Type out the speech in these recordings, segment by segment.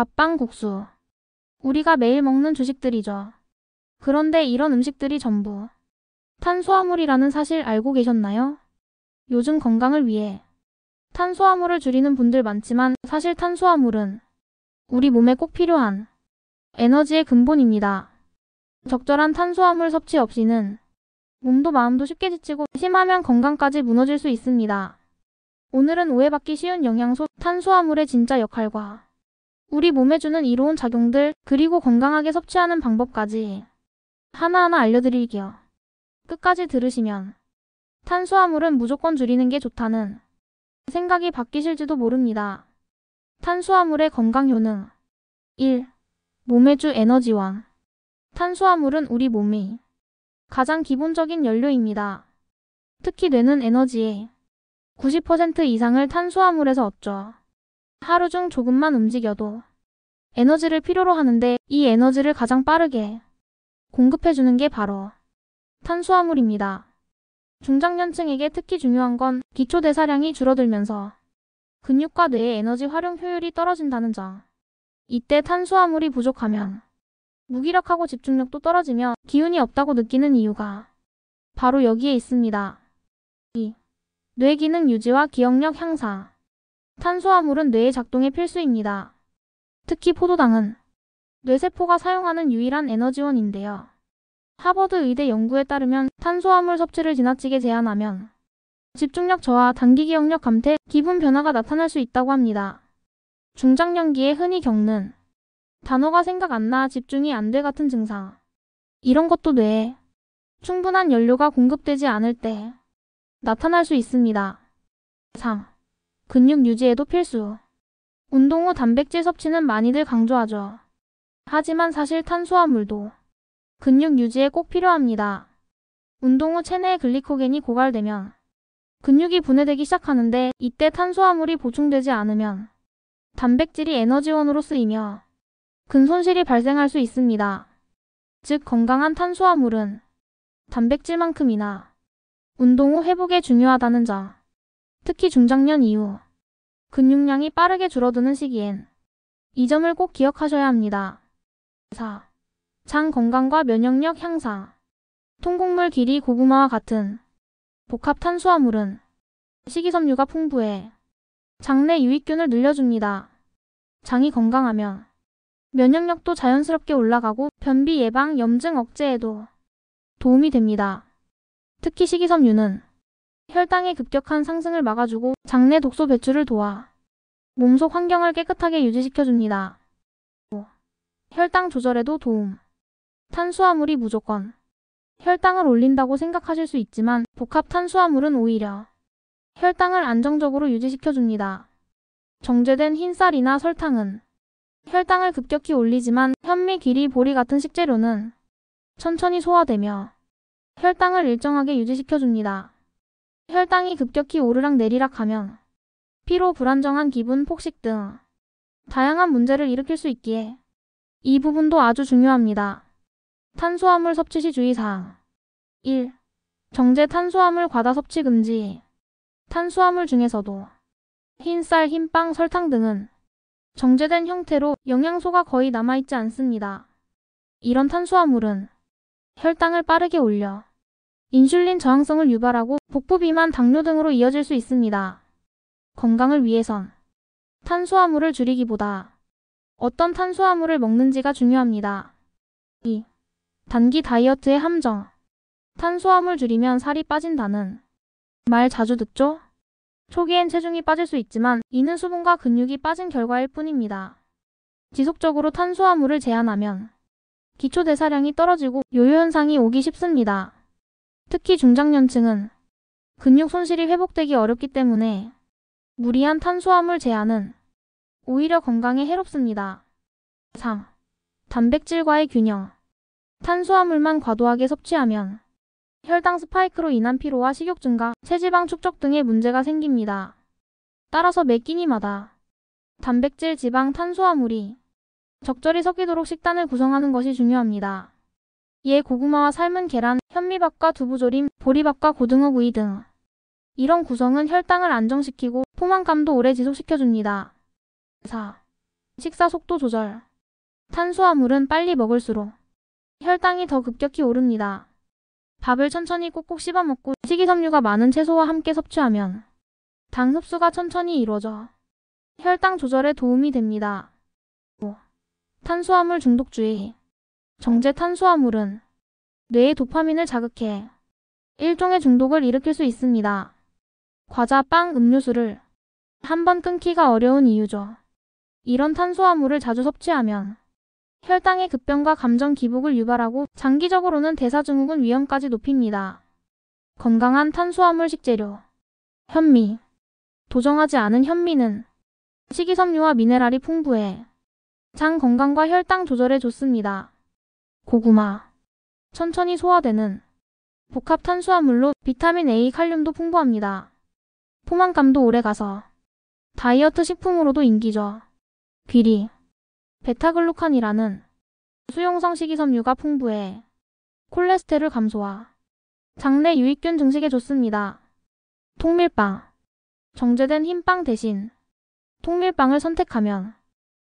밥빵, 국수. 우리가 매일 먹는 주식들이죠. 그런데 이런 음식들이 전부 탄수화물이라는 사실 알고 계셨나요? 요즘 건강을 위해 탄수화물을 줄이는 분들 많지만 사실 탄수화물은 우리 몸에 꼭 필요한 에너지의 근본입니다. 적절한 탄수화물 섭취 없이는 몸도 마음도 쉽게 지치고 심하면 건강까지 무너질 수 있습니다. 오늘은 오해받기 쉬운 영양소 탄수화물의 진짜 역할과 우리 몸에 주는 이로운 작용들 그리고 건강하게 섭취하는 방법까지 하나하나 알려드릴게요. 끝까지 들으시면 탄수화물은 무조건 줄이는 게 좋다는 생각이 바뀌실지도 모릅니다. 탄수화물의 건강 효능 1. 몸에 주 에너지원. 탄수화물은 우리 몸의 가장 기본적인 연료입니다. 특히 뇌는 에너지의 90% 이상을 탄수화물에서 얻죠. 하루 중 조금만 움직여도 에너지를 필요로 하는데 이 에너지를 가장 빠르게 공급해주는 게 바로 탄수화물입니다. 중장년층에게 특히 중요한 건 기초 대사량이 줄어들면서 근육과 뇌의 에너지 활용 효율이 떨어진다는 점. 이때 탄수화물이 부족하면 무기력하고 집중력도 떨어지며 기운이 없다고 느끼는 이유가 바로 여기에 있습니다. 2. 뇌 기능 유지와 기억력 향상. 탄수화물은 뇌의 작동에 필수입니다. 특히 포도당은 뇌세포가 사용하는 유일한 에너지원인데요. 하버드 의대 연구에 따르면 탄수화물 섭취를 지나치게 제한하면 집중력 저하, 단기 기억력 감퇴, 기분 변화가 나타날 수 있다고 합니다. 중장년기에 흔히 겪는 단어가 생각 안 나, 집중이 안 돼 같은 증상. 이런 것도 뇌에 충분한 연료가 공급되지 않을 때 나타날 수 있습니다. 3. 근육 유지에도 필수. 운동 후 단백질 섭취는 많이들 강조하죠. 하지만 사실 탄수화물도 근육 유지에 꼭 필요합니다. 운동 후 체내에 글리코겐이 고갈되면 근육이 분해되기 시작하는데 이때 탄수화물이 보충되지 않으면 단백질이 에너지원으로 쓰이며 근손실이 발생할 수 있습니다. 즉 건강한 탄수화물은 단백질만큼이나 운동 후 회복에 중요하다는 점. 특히 중장년 이후 근육량이 빠르게 줄어드는 시기엔 이 점을 꼭 기억하셔야 합니다. 4. 장 건강과 면역력 향상. 통곡물, 기리, 고구마와 같은 복합 탄수화물은 식이섬유가 풍부해 장내 유익균을 늘려줍니다. 장이 건강하면 면역력도 자연스럽게 올라가고 변비 예방, 염증 억제에도 도움이 됩니다. 특히 식이섬유는 혈당의 급격한 상승을 막아주고 장내 독소 배출을 도와 몸속 환경을 깨끗하게 유지시켜줍니다. 5. 혈당 조절에도 도움. 탄수화물이 무조건 혈당을 올린다고 생각하실 수 있지만 복합 탄수화물은 오히려 혈당을 안정적으로 유지시켜줍니다. 정제된 흰쌀이나 설탕은 혈당을 급격히 올리지만 현미, 기리, 보리 같은 식재료는 천천히 소화되며 혈당을 일정하게 유지시켜줍니다. 혈당이 급격히 오르락 내리락 하면 피로, 불안정한 기분, 폭식 등 다양한 문제를 일으킬 수 있기에 이 부분도 아주 중요합니다. 탄수화물 섭취 시 주의사항 1. 정제 탄수화물 과다 섭취 금지. 탄수화물 중에서도 흰쌀, 흰빵, 설탕 등은 정제된 형태로 영양소가 거의 남아있지 않습니다. 이런 탄수화물은 혈당을 빠르게 올려 인슐린 저항성을 유발하고 복부 비만, 당뇨 등으로 이어질 수 있습니다. 건강을 위해선 탄수화물을 줄이기보다 어떤 탄수화물을 먹는지가 중요합니다. 2. 단기 다이어트의 함정. 탄수화물 줄이면 살이 빠진다는 말 자주 듣죠? 초기엔 체중이 빠질 수 있지만 이는 수분과 근육이 빠진 결과일 뿐입니다. 지속적으로 탄수화물을 제한하면 기초 대사량이 떨어지고 요요 현상이 오기 쉽습니다. 특히 중장년층은 근육 손실이 회복되기 어렵기 때문에 무리한 탄수화물 제한은 오히려 건강에 해롭습니다. 3. 단백질과의 균형. 탄수화물만 과도하게 섭취하면 혈당 스파이크로 인한 피로와 식욕 증가, 체지방 축적 등의 문제가 생깁니다. 따라서 매 끼니마다 단백질, 지방, 탄수화물이 적절히 섞이도록 식단을 구성하는 것이 중요합니다. 이에 고구마와 삶은 계란, 현미밥과 두부조림, 보리밥과 고등어 구이 등 이런 구성은 혈당을 안정시키고 포만감도 오래 지속시켜줍니다. 4. 식사 속도 조절. 탄수화물은 빨리 먹을수록 혈당이 더 급격히 오릅니다. 밥을 천천히 꼭꼭 씹어 먹고 식이섬유가 많은 채소와 함께 섭취하면 당 흡수가 천천히 이루어져 혈당 조절에 도움이 됩니다. 5. 탄수화물 중독 주의. 정제 탄수화물은 뇌의 도파민을 자극해 일종의 중독을 일으킬 수 있습니다. 과자, 빵, 음료수를 한번 끊기가 어려운 이유죠. 이런 탄수화물을 자주 섭취하면 혈당의 급변과 감정 기복을 유발하고 장기적으로는 대사증후군 위험까지 높입니다. 건강한 탄수화물 식재료. 현미. 도정하지 않은 현미는 식이섬유와 미네랄이 풍부해 장 건강과 혈당 조절에 좋습니다. 고구마. 천천히 소화되는 복합 탄수화물로 비타민 A, 칼륨도 풍부합니다. 포만감도 오래가서 다이어트 식품으로도 인기죠. 귀리. 베타글루칸이라는 수용성 식이섬유가 풍부해 콜레스테롤 감소와 장내 유익균 증식에 좋습니다. 통밀빵. 정제된 흰빵 대신 통밀빵을 선택하면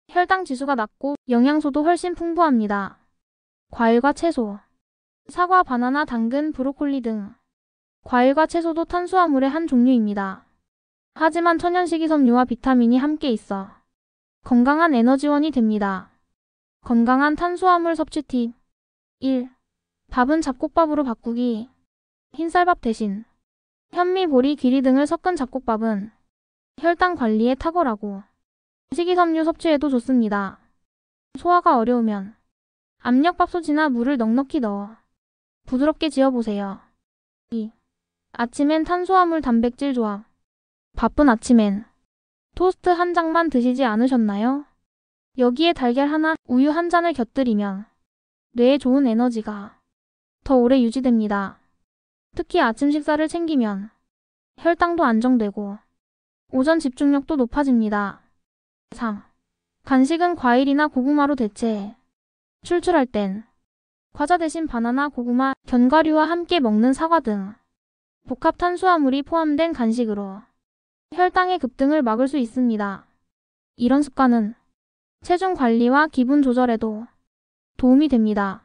혈당 지수가 낮고 영양소도 훨씬 풍부합니다. 과일과 채소. 사과, 바나나, 당근, 브로콜리 등 과일과 채소도 탄수화물의 한 종류입니다. 하지만 천연 식이섬유와 비타민이 함께 있어 건강한 에너지원이 됩니다. 건강한 탄수화물 섭취 팁. 1. 밥은 잡곡밥으로 바꾸기. 흰쌀밥 대신 현미, 보리, 귀리 등을 섞은 잡곡밥은 혈당 관리에 탁월하고 식이섬유 섭취에도 좋습니다. 소화가 어려우면 압력밥솥이나 물을 넉넉히 넣어 부드럽게 지어보세요. 2. 아침엔 탄수화물 단백질 조합. 바쁜 아침엔 토스트 한 장만 드시지 않으셨나요? 여기에 달걀 하나, 우유 한 잔을 곁들이면 뇌에 좋은 에너지가 더 오래 유지됩니다. 특히 아침 식사를 챙기면 혈당도 안정되고 오전 집중력도 높아집니다. 3. 간식은 과일이나 고구마로 대체해 출출할 땐 과자 대신 바나나, 고구마, 견과류와 함께 먹는 사과 등 복합 탄수화물이 포함된 간식으로 혈당의 급등을 막을 수 있습니다. 이런 습관은 체중 관리와 기분 조절에도 도움이 됩니다.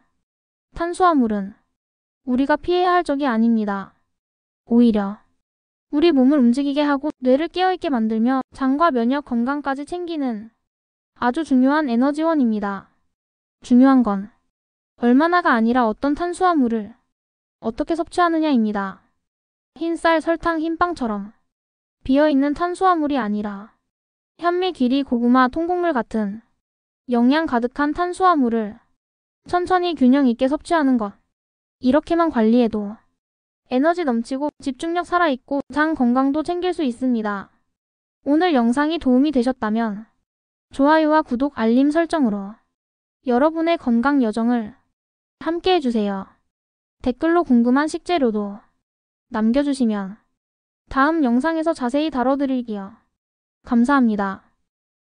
탄수화물은 우리가 피해야 할 적이 아닙니다. 오히려 우리 몸을 움직이게 하고 뇌를 깨어있게 만들며 장과 면역 건강까지 챙기는 아주 중요한 에너지원입니다. 중요한 건 얼마나가 아니라 어떤 탄수화물을 어떻게 섭취하느냐입니다. 흰쌀, 설탕, 흰빵처럼 비어있는 탄수화물이 아니라 현미, 귀리, 고구마, 통곡물 같은 영양 가득한 탄수화물을 천천히 균형 있게 섭취하는 것. 이렇게만 관리해도 에너지 넘치고 집중력 살아있고 장 건강도 챙길 수 있습니다. 오늘 영상이 도움이 되셨다면 좋아요와 구독, 알림 설정으로 여러분의 건강 여정을 함께 해주세요. 댓글로 궁금한 식재료도 남겨주시면 다음 영상에서 자세히 다뤄드릴게요. 감사합니다.